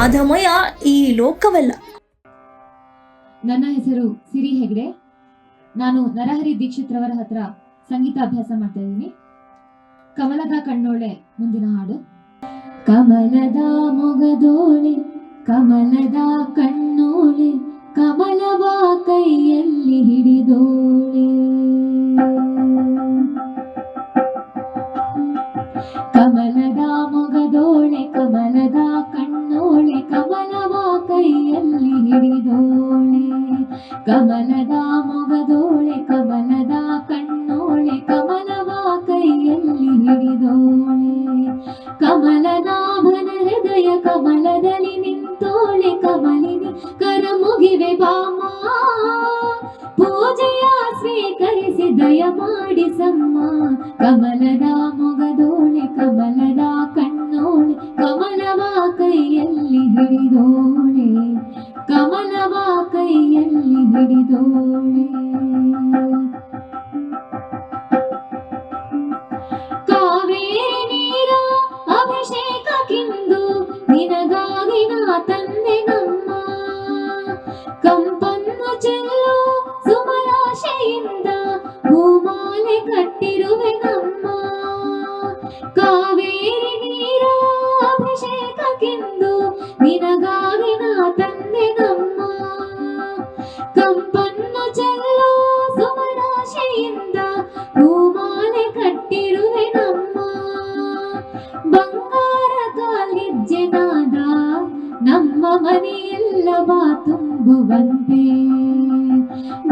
ನಾದಮಯ ಈ ಲೋಕವಲ್ಲ. ನನ್ನ ಹೆಸರು ಸಿರಿ ಹೆಗ್ಡೆ. ನಾನು ನರಹರಿ ದೀಕ್ಷಿತ್ ರವರ ಹತ್ರ ಸಂಗೀತ ಅಭ್ಯಾಸ ಮಾಡ್ತಾ ಇದ್ದೀನಿ. ಕಮಲದ ಕಣ್ಣೋಳೆ ಮುಂದಿನ ಹಾಡು. ಕಮಲದ ಮೊಗದೋಳೆ ಕಮಲದ ಕಣ್ಣೋಳೆ ಕಮಲವ ಕೈಯಲ್ಲಿ ಹಿಡಿದೋಳೆ. ಕಮಲದ ಮೊಗದೋಳೆ ಕಮಲದ ಕಣ್ಣೋಳೆ ಕಮಲವ ಕೈಯಲ್ಲಿ ಹಿಡಿದೋಳೆ. ಕಮಲದ ಮೊಗದೋಳೆ ಕಮಲದ ಕಣ್ಣೋಳೆ ಕಮಲವ ಕೈಯಲ್ಲಿ ಹಿಡಿದೋಳೆ. ಕಮಲನಾಭನ ಹೃದಯ ಕಮಲದಲ್ಲಿ ನಿಂತೋಳೆ. ಕಮಲಿನಿ ಕರ ಮುಗಿವೆ ಬಾಮ, ಪೂಜೆಯ ಸ್ವೀಕರಿಸಿ ದಯ ಮಾಡಿಸಮ್ಮ. ಕಮಲದ ಮೊಗದೋಳೆ ಕಮಲದ ಕಣ್ಣೋಳೆ ಕಮಲವ ಕೈಯಲ್ಲಿ ಹಿಡಿದೋಳೆ. ಕಮಲವ ಕೈಯಲ್ಲಿ ಹಿಡಿದೋಳೆ. ಕಾವೇರಿ ನೀರ ಅಭಿಷೇಕಕ್ಕಿಂದು ನಿನಗಾಗಿ ನಾ ತಂದೆ ನಮ್ಮ. ಕಂಪನ್ನು ಚೆಲ್ಲು ಸುಮರಾಶೆಯಿಂದ ಹೂಮಾಲೆ ಕಟ್ಟಿರುವೆ ನಮ್ಮ. ಕಾವೇರಿ ನೀರ ಅಭಿಷೇಕಕ್ಕಿಂದು ನಿನಗಾಗಿ ನಾ ತಂದೆ ನಮ್ಮ. ಕಂಪನ್ನು ಚೆಲ್ಲು ಸುಮರಾಶೆಯಿಂದ ಹೂಮಾಲೆ ಕಟ್ಟಿರುವೆ ನಮ್ಮ. ಬಂಗಾರ ಕಾಲಿಜ್ಜೆ ನಾದ ನಮ್ಮ ಮನೆಯೆಲ್ಲ ಬಾ ತುಂಬುವಂತೆ.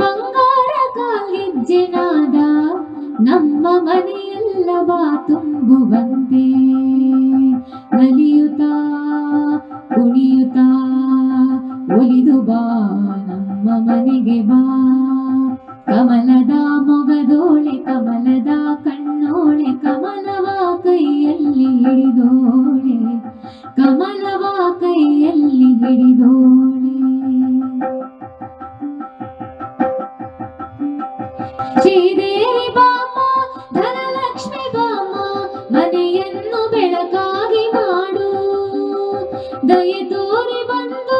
ಬಂಗಾರ ಕಾಲಿಜ್ಜೆ ನಾದ ನಮ್ಮ ಮನೆಯೆಲ್ಲ ಬಾ ತುಂಬುವಂತೆ. ನಲಿಯುತ್ತಾ ಕುಣಿಯುತ್ತಾ ಒಲಿದು ಬಾ ನಮ್ಮ ಮನೆಗೆ ಬಾ. ಕಮಲದ ಮೊಗದೋಳೆ ಕಮಲದ ಕಣ್ಣೋಳೆ ಕಮಲವ ಕೈಯಲ್ಲಿ ಹಿಡಿದೋಳೆ. ಕಮಲವ ಕೈಯಲ್ಲಿ ಹಿಡಿದೋಳೆ. ಶ್ರೀದೇವಿ ಬಾಮ ಧನಲಕ್ಷ್ಮಿ ಬಾಮ ಮನೆಯನ್ನು ಬೆಳಕಾಗಿ ಮಾಡು. ದಯೆ ತೋರಿ ಬಂದು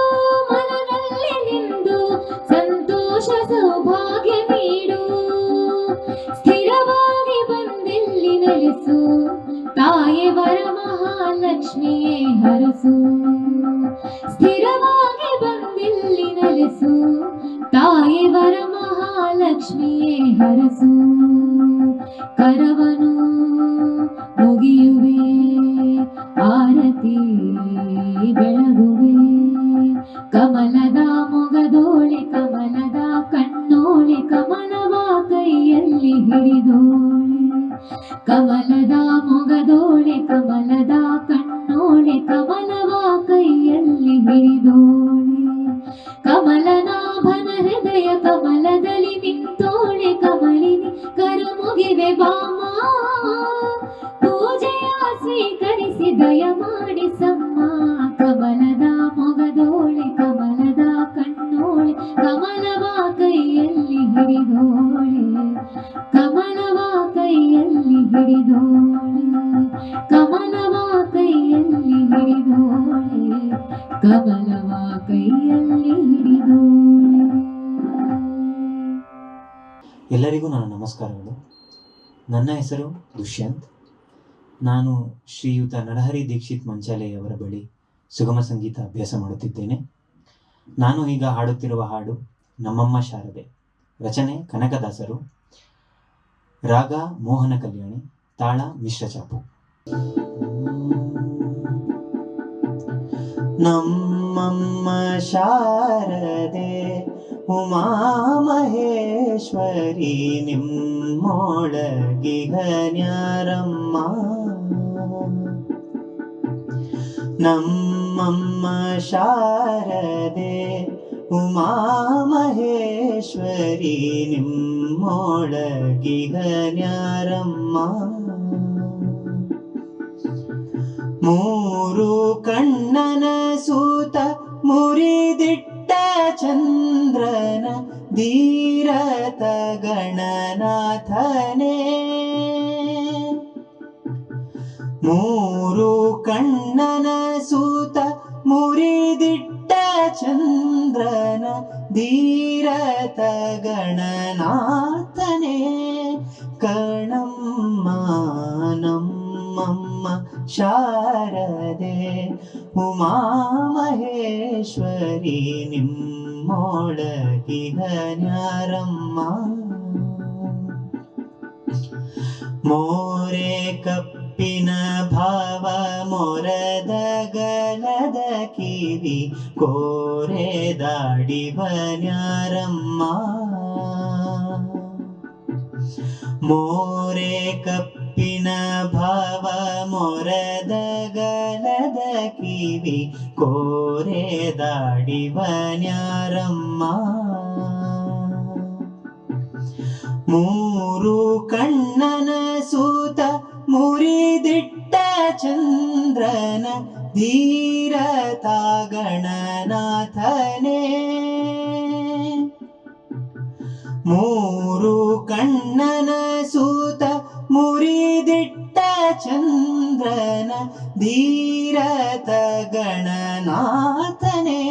ಮನದಲ್ಲಿ ನಿಂದು ಸಂತೋಷ ಸೌಭಾಗ್ಯ ನೀಡು. ಸ್ಥಿರವಾಗಿ ಬಂದಿಲ್ಲಿ ನೆಲೆಸು ತಾಯೇ ವರ ಮಹಾಲಕ್ಷ್ಮಿಯೇ ಹರಸು. ಸ್ಥಿರವಾಗಿ ಬಂದಿಲ್ಲಿ ನೆಲೆಸು ತಾಯೇ ವರ ಮಹಾಲಕ್ಷ್ಮಿಯೇ ಹರಸು. ಕರವನು ಮುಗಿಯುವೆ ಆರತಿ ಬೆಳಗುವೆ. ಕಮಲದ ಮೊಗದೋಳೆ ಕಮಲದ ಕಣ್ಣೋಳೆ ಕಮಲವ ಕೈಯಲ್ಲಿ ಹಿಡಿದೋಳೆ. ಕಮಲದ ಮೊಗದೋಳೆ ಕಮಲದ ಕಣ್ಣೋಳೆ ಕಮಲವ ಕೈಯಲ್ಲಿ ಹಿಡಿದೋಳೆ. ಕಮಲನಾಭನ ಹೃದಯ ಕಮಲದಲ್ಲಿ ನಿಂತೋಳೆ. ಕಮಲಿನಿ ಕರ ಮುಗಿವೆ ಬಾಮ, ಪೂಜೆಯ ಸ್ವೀಕರಿಸಿ ದಯ ಮಾಡಿಸಮ್ಮ. ಕಮಲದ ಮೊಗದೋಳೆ ಕಮಲದ ಕಣ್ಣೋಳೆ ಕಮಲವ ಕೈಯಲ್ಲಿ ಹಿಡಿದೋಳೆ. ಕಮಲವ ಕೈಯಲ್ಲಿ ಹಿಡಿದೋಳೆ. ಕಮಲವ ಕೈಯಲ್ಲಿ ಹಿಡಿದೋಳೆ. ಕಮಲವ ಕೈಯಲ್ಲಿ ಹಿಡಿದೋಳೆ. ಎಲ್ಲರಿಗೂ ನನ್ನ ನಮಸ್ಕಾರಗಳು. ನನ್ನ ಹೆಸರು ದುಷ್ಯಂತ್. ನಾನು ಶ್ರೀಯುತ ನರಹರಿ ದೀಕ್ಷಿತ್ ಮಂಚಾಲೆಯವರ ಬಳಿ ಸುಗಮ ಸಂಗೀತ ಅಭ್ಯಾಸ ಮಾಡುತ್ತಿದ್ದೇನೆ. ನಾನು ಈಗ ಹಾಡುತ್ತಿರುವ ಹಾಡು ನಮ್ಮಮ್ಮ ಶಾರದೆ. ರಚನೆ ಕನಕದಾಸರು. ರಾಗ ಮೋಹನ ಕಲ್ಯಾಣಿ. ತಾಳ ಮಿಶ್ರ ಚಾಪು. ನಮ್ಮಮ್ಮ ಶಾರದೆ ಉಮಾ ಮಹೇಶ್ವರಿ ನಿಮ್ಮೊಳಗಿಗನ್ಯಾರಮ್ಮ. ನಮ್ಮಮ್ಮ ಶಾರದೆ ಉಮಾ ಮಹೇಶ್ವರಿ ನಿಮ್ಮೊಳಗಿಗನ್ಯಾರಮ್ಮ. ಮೂರು ಕಣ್ಣನ ಸೂತ ಮುರಿದಿಟ್ಟ ಚಂದ್ರನ ಧೀರತ ಗಣನಾಥನೇ. ಮೂರು ಕಣ್ಣನ ಸೂತ ಮುರಿದಿಟ್ಟ ಚಂದ್ರನ ಧೀರತ ಗಣನಾಥನೇ ಕಣಮ್ಮ ನಮ್ಮಮ್ಮ ಶಾರದೆ ಉಮಾ ಮಹೇಶ್ವರಿ ನಿಮ್ಮೊಳಗಿಗನ್ಯಾರಮ್ಮ ಮೋರೆ ಕಪ್ಪಿನ ಭಾವ ಮೊರದ ಗಲದ ಕಿವಿ ಕೋರೆ ದಾಡಿವನ್ಯಾರಮ್ಮ ಮೋರೆ ಕಪ್ಪಿನ ಭಾವ ಮೊರದ ಗಲದ ಕಿವಿ ಕೋರೆ ದಾಡಿವನ್ಯಾರಮ್ಮ ಮೂರು ಕಣ್ಣನ ಸೂತ ಮುರಿದಿಟ್ಟ ಚಂದ್ರನ ಧೀರತ ಗಣನಾಥನೇ ಮೂರು ಕಣ್ಣನ ಸೂತ ಮುರಿದಿಟ್ಟ ಚಂದ್ರನ ಧೀರತ ಗಣನಾಥನೇ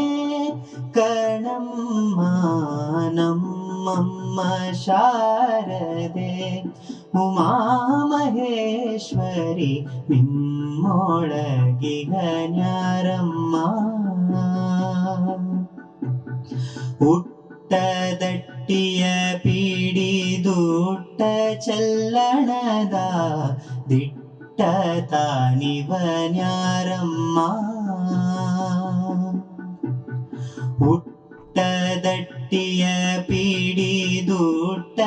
ಕಣಮ್ಮ ನಮ್ಮಮ್ಮ ಶಾರದೆ ಉಮಾ ಮಹೇಶ್ವರಿ ನಿಮ್ಮೊಳಗಿಗನ್ಯಾರಮ್ಮ ಹುಟ್ಟದಟ್ಟಿಯ ಪೀಡಿದುಟ್ಟ ಚಲ್ಲಣದ ದಿಟ್ಟ ತಾನಿವನ್ಯಾರಮ್ಮ ಹುಟ್ಟದಟ್ಟಿಯ ಪೀಡಿದುಟ್ಟ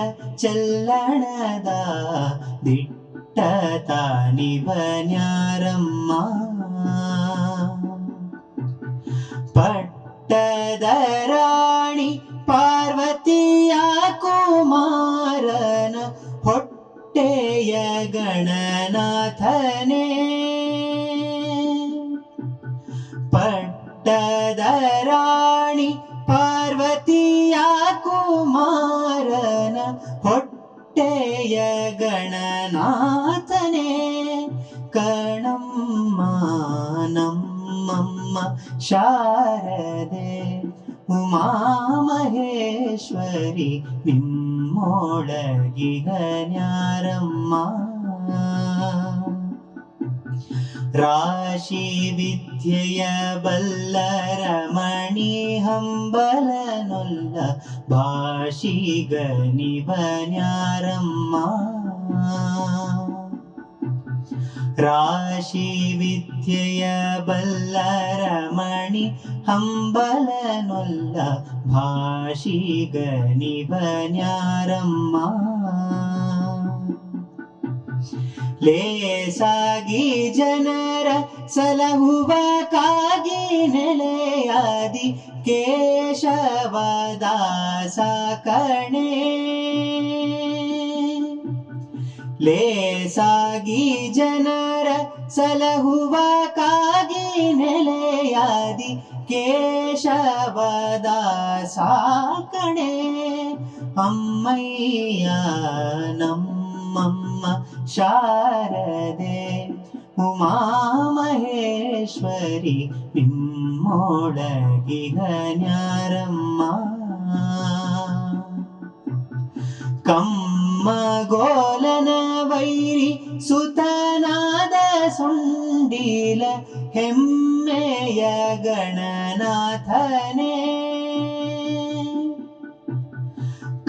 ಚಲ್ಲಣದ ದಿಟ್ಟ ತಾನಿವನ್ಯಾರಮ್ಮ ಪಟ್ಟದ ರಾಣಿ ಪಾರ್ವತಿಯ ಕುಮಾರನ ಹೊಟ್ಟೆಯ ಗಣನಾಥನೇ ಪಟ್ಟದ ರಾಣಿ ಪಾರ್ವತಿಯ ಕುಮಾರನ ಹೊಟ್ಟೆಯ ಗಣನಾಥನೇ ಕಣಮ್ಮ ನಮ್ಮಮ್ಮ ಶಾರದೆ ಉಮಾ ಮಹೇಶ್ವರಿ ನಿಮ್ಮೊಳಗಿಗನ್ಯಾರಮ್ಮ ರಾಶಿ ವಿದ್ಯೆಯ ಬಲ್ಲರಮಣಿ ಹಂಬಲನೊಲ್ಲ ಭಾಷಿಗನಿವನ್ಯಾರಮ್ಮ ರಾಶಿ ವಿದ್ಯೆಯ ಬಲ್ಲರಮಣಿ ಹಂಬಲನೊಲ್ಲ ಭಾಷಿಗನಿವನ್ಯಾರಮ್ಮ ಲೇಸಾಗಿ ಜನರ ಸಲಹುವ ಕಾಗಿ ನೆಲೆಯಾದಿ ಕೇಶವದಾಸ ಕಣೆ ಲೇಸಾಗಿ ಜನರ ಸಲಹುವ ಕಾಗಿ ನೆಲೆಯಾದಿ ಕೇಶವದಾಸ ಕಣೆ ಅಮ್ಮಯ್ಯ ನಮ್ಮಮ್ಮ ಶಾರದೆ ಉಮಾ ಮಹೇಶ್ವರಿ ನಿಮ್ಮೊಳಗಿಗನ್ಯಾರಮ್ಮ ಕಮ್ಮಗೋಲನ ವೈರಿ ಸುತನಾದ ಸುಂಡೀಲ ಹೆಮ್ಮೆಯ ಗಣನಾಥನೇ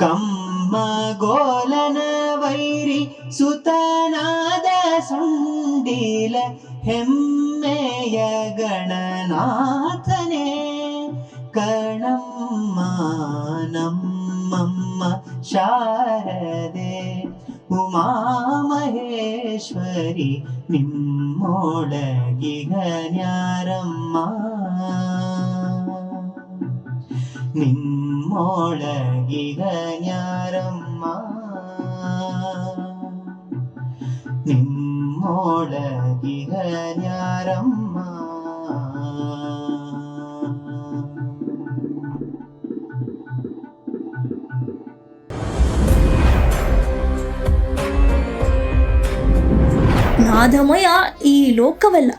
ಕಮ್ಮಗೋಲನ ವೈರಿ ಸುತನಾದ ಸುಂಡೀಲ ಹೆಮ್ಮೆಯ ಗಣನಾಥನೇ ಕಣಮ್ಮ ನಮ್ಮಮ್ಮ ಶಾರದೆ ಉಮಾ ಮಹೇಶ್ವರಿ ನಿಮ್ಮೊಳಗಿಗನ್ಯಾರಮ್ಮ ನಿಮ್ಮೊಳಗಿಗನ್ಯಾರಮ್ಮ ನಿಮ್ಮೊಳಗಿಗನ್ಯಾರಮ್ಮ ನಾದಮಯ ಈ ಲೋಕವಲ್ಲ.